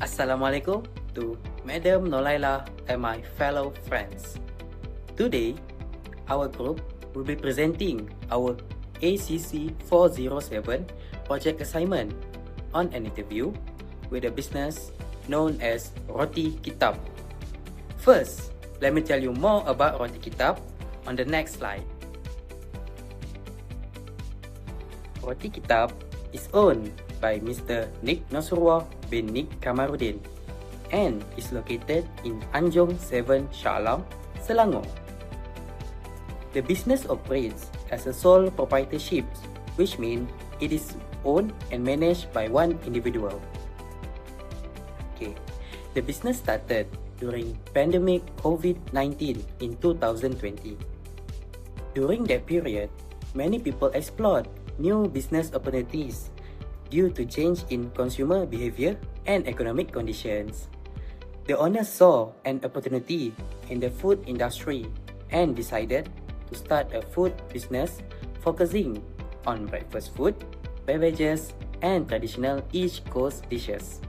Assalamualaikum to Madam Nolaila and my fellow friends. Today, our group will be presenting our ACC407 project assignment on an interview with a business known as Roti Kitab. First, let me tell you more about Roti Kitab on the next slide. Roti Kitab is owned by Mr. Nick Nasrullah bin Nick Kamarudin and is located in Anjong 7 Shah Alam, Selangor. The business operates as a sole proprietorship, which means it is owned and managed by one individual. The business started during pandemic COVID-19 in 2020. During that period, many people explored new business opportunities due to change in consumer behavior and economic conditions. The owner saw an opportunity in the food industry and decided to start a food business focusing on breakfast food, beverages, and traditional East Coast dishes.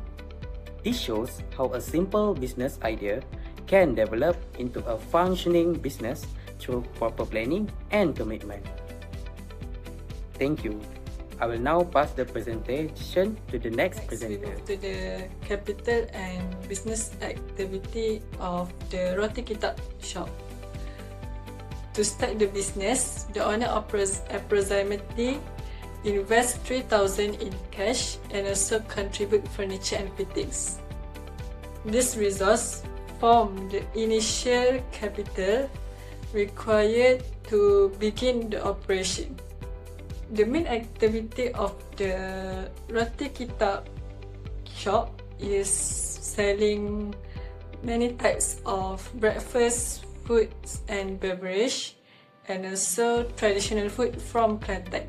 This shows how a simple business idea can develop into a functioning business through proper planning and commitment. Thank you. I will now pass the presentation to the next presenter. We move to the capital and business activity of the Roti Kitab shop. To start the business, the owner approximately invest 3,000 in cash and also contribute furniture and fittings. This resource form the initial capital required to begin the operation. The main activity of the Roti Kitab shop is selling many types of breakfast foods and beverage and also traditional food from Kelantan.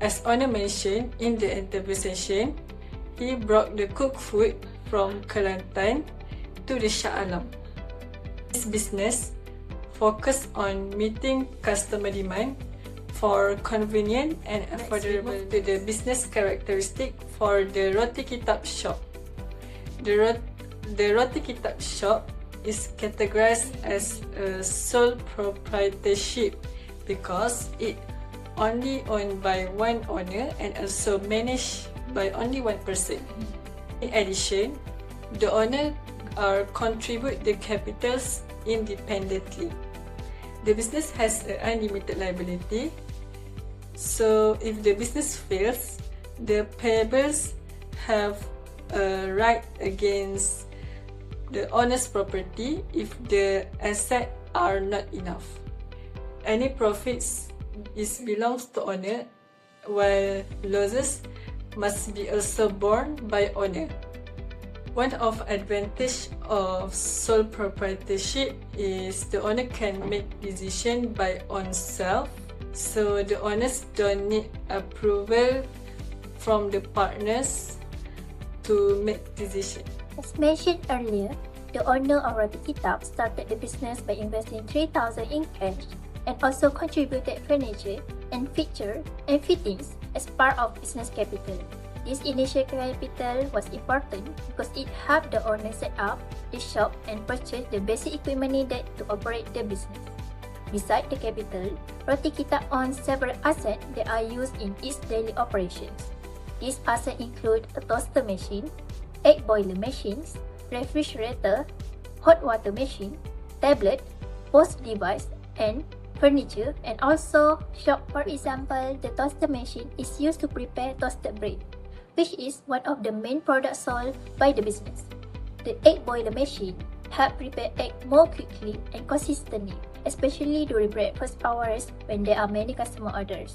As owner mentioned in the interview session, he brought the cooked food from Kelantan to the Shah Alam. This business focused on meeting customer demand for convenient and affordable to the business characteristic for the Roti Kitab shop. The Roti Kitab shop is categorized as a sole proprietorship because it only owned by one owner and also managed by only one person. In addition, the owner contribute the capitals independently. The business has an unlimited liability. So if the business fails, the payables have a right against the owner's property if the assets are not enough. Any profits belongs to owner, while losses must be also borne by owner. One of advantage of sole proprietorship is the owner can make decision by oneself, so the owners don't need approval from the partners to make decision. As mentioned earlier, the owner of Roti Kitab started the business by investing 3,000 in cash and also contributed furniture and fixture and fittings as part of business capital. This initial capital was important because it helped the owner set up the shop and purchase the basic equipment needed to operate the business. Besides the capital, Roti Kitab owns several assets that are used in its daily operations. These assets include a toaster machine, egg boiler machines, refrigerator, hot water machine, tablet, post device, and furniture, and also shop. For example, the toaster machine is used to prepare toasted bread, which is one of the main products sold by the business. The egg boiler machine helps prepare egg more quickly and consistently, especially during breakfast hours when there are many customer orders.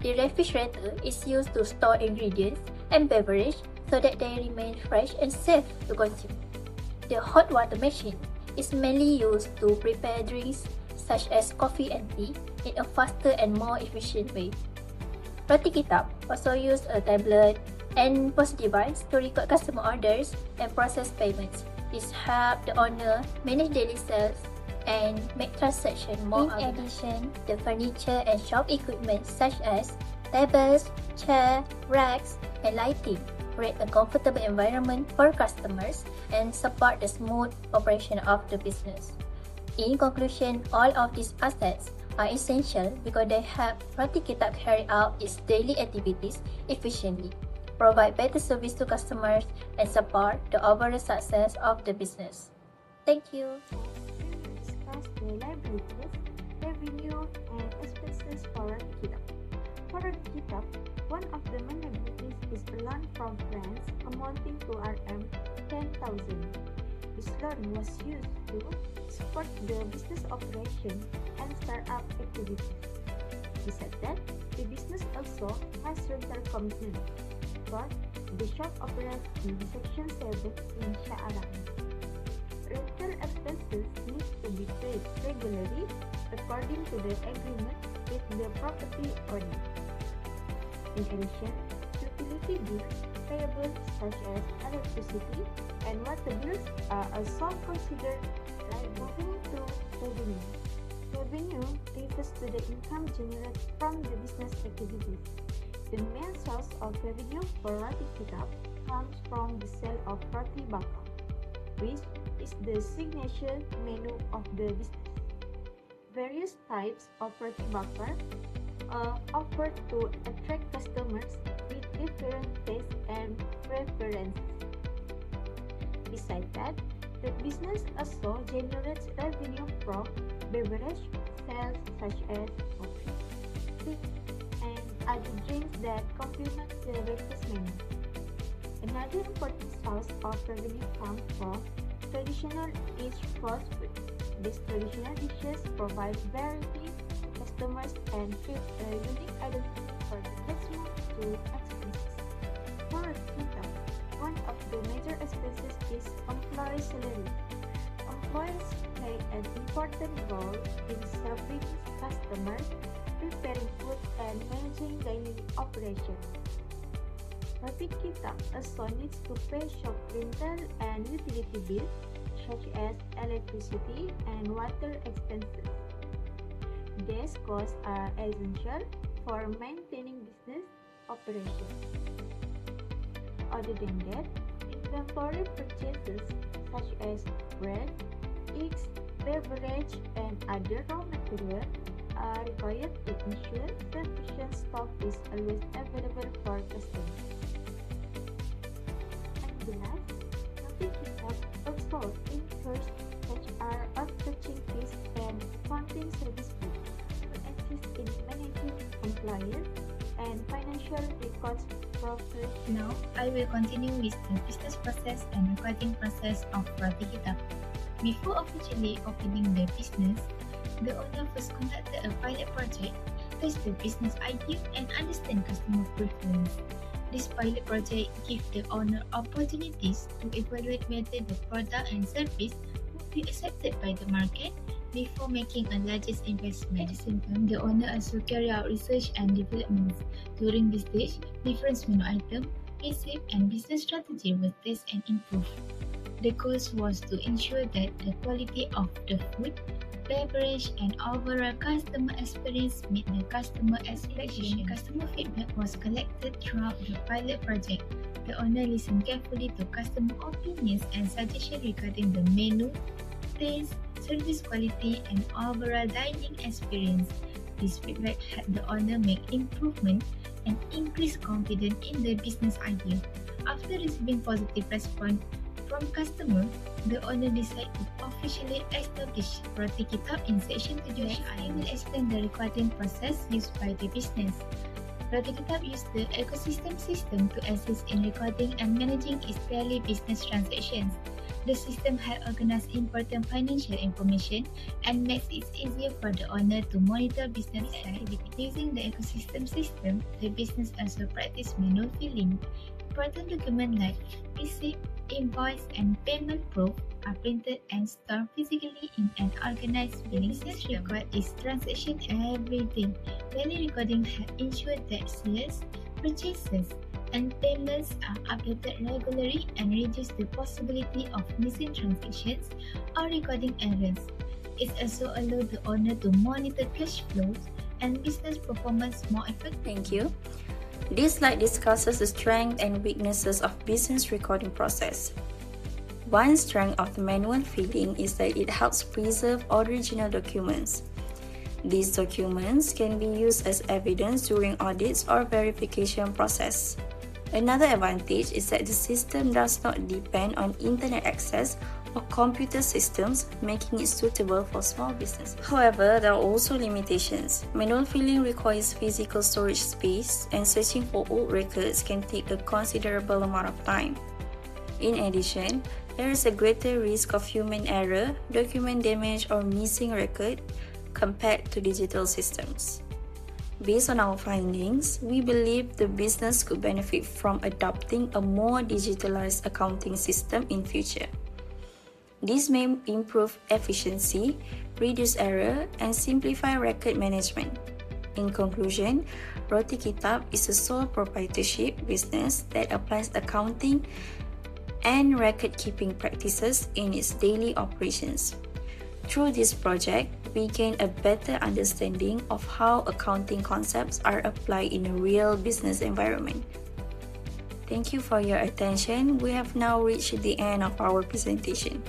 The refrigerator is used to store ingredients and beverage so that they remain fresh and safe to consume. The hot water machine is mainly used to prepare drinks such as coffee and tea in a faster and more efficient way. Roti Kitab also uses a tablet and post device to record customer orders and process payments. This helps the owner manage daily sales and make transactions more In addition, the furniture and shop equipment such as tables, chairs, racks, and lighting create a comfortable environment for customers, and support the smooth operation of the business. In conclusion, all of these assets are essential because they help Roti Kitab carry out its daily activities efficiently, provide better service to customers, and support the overall success of the business. Thank you. Discuss the liabilities, revenue, and expenses for Roti Kitab. For Roti Kitab, one of the main liabilities is a loan from France amounting to Rm 10,000. This loan was used to support the business operation and startup activities. Besides that, the business also has rental commitment, but the shop operates in Section 7 in Shah Alam. Rental expenses need to be paid regularly according to the agreement with the property owner. In addition, utility bills payable such as electricity and water bills are also considered liable to revenue. Revenue refers to the income generated from the business activities. The main source of revenue for Roti Kitab comes from the sale of roti bakar, which is the signature menu of the business. Various types of roti bakar are offered to attract customers with different tastes and preferences. Besides that, the business also generates revenue from beverage sales such as coffee, tea, and other drinks that complement the breakfast menu. Another important source of revenue comes from traditional East Coast food. These traditional dishes provide variety to customers and create a unique identity for the maximum to expenses. For Kitab, one of the major expenses is employee salary. Employees play an important role in serving customers, preparing food, and managing daily operations. Roti Kitab also needs to pay shop rental and utility bills such as electricity and water expenses. These costs are essential for maintaining business operations. Other than that, inventory purchases such as bread, eggs, beverage, and other raw materials are required to ensure sufficient stock is always available for customers. And last, Roti Kitab also incurs such as outsourcing fees and accounting service fees to assist in managing compliance and financial records properly. Now, I will continue with the business process and recording process of Roti Kitab. Before officially opening the business, the owner first conducted a pilot project, test the business idea, and understand customer preference. This pilot project gives the owner opportunities to evaluate whether the product and service would be accepted by the market before making a largest investment. At the same time, the owner also carry out research and developments. During this stage, different menu item, recipe, and business strategy were tested and improved. The goal was to ensure that the quality of the food, beverage, and overall customer experience meet the customer expectation. Customer feedback was collected throughout the pilot project. The owner listened carefully to customer opinions and suggestions regarding the menu, taste, service quality, and overall dining experience. This feedback helped the owner make improvement and increase confidence in the business idea. After receiving positive response from customers, the owner decided to officially establish Roti Kitab in Section 7. I will explain the recording process used by the business. Roti Kitab used the ecosystem system to assist in recording and managing its daily business transactions. The system helps organize important financial information and makes it easier for the owner to monitor business activity. Using the ecosystem system, the business also practice manual filling. Important documents like receipt, invoice, and payment proof are printed and stored physically in an organized billing system. Record its transaction every day. Daily recording helps ensure that sales, purchases, and payments are updated regularly and reduce the possibility of missing transactions or recording errors. It also allows the owner to monitor cash flows and business performance more effectively. Thank you. This slide discusses the strengths and weaknesses of business recording process. One strength of the manual filing is that it helps preserve original documents. These documents can be used as evidence during audits or verification process. Another advantage is that the system does not depend on internet access or computer systems, making it suitable for small business. However, there are also limitations. Manual filing requires physical storage space, and searching for old records can take a considerable amount of time. In addition, there is a greater risk of human error, document damage, or missing record compared to digital systems. Based on our findings, we believe the business could benefit from adopting a more digitalized accounting system in future. This may improve efficiency, reduce error, and simplify record management. In conclusion, Roti Kitab is a sole proprietorship business that applies accounting and record-keeping practices in its daily operations. Through this project, we gain a better understanding of how accounting concepts are applied in a real business environment. Thank you for your attention. We have now reached the end of our presentation.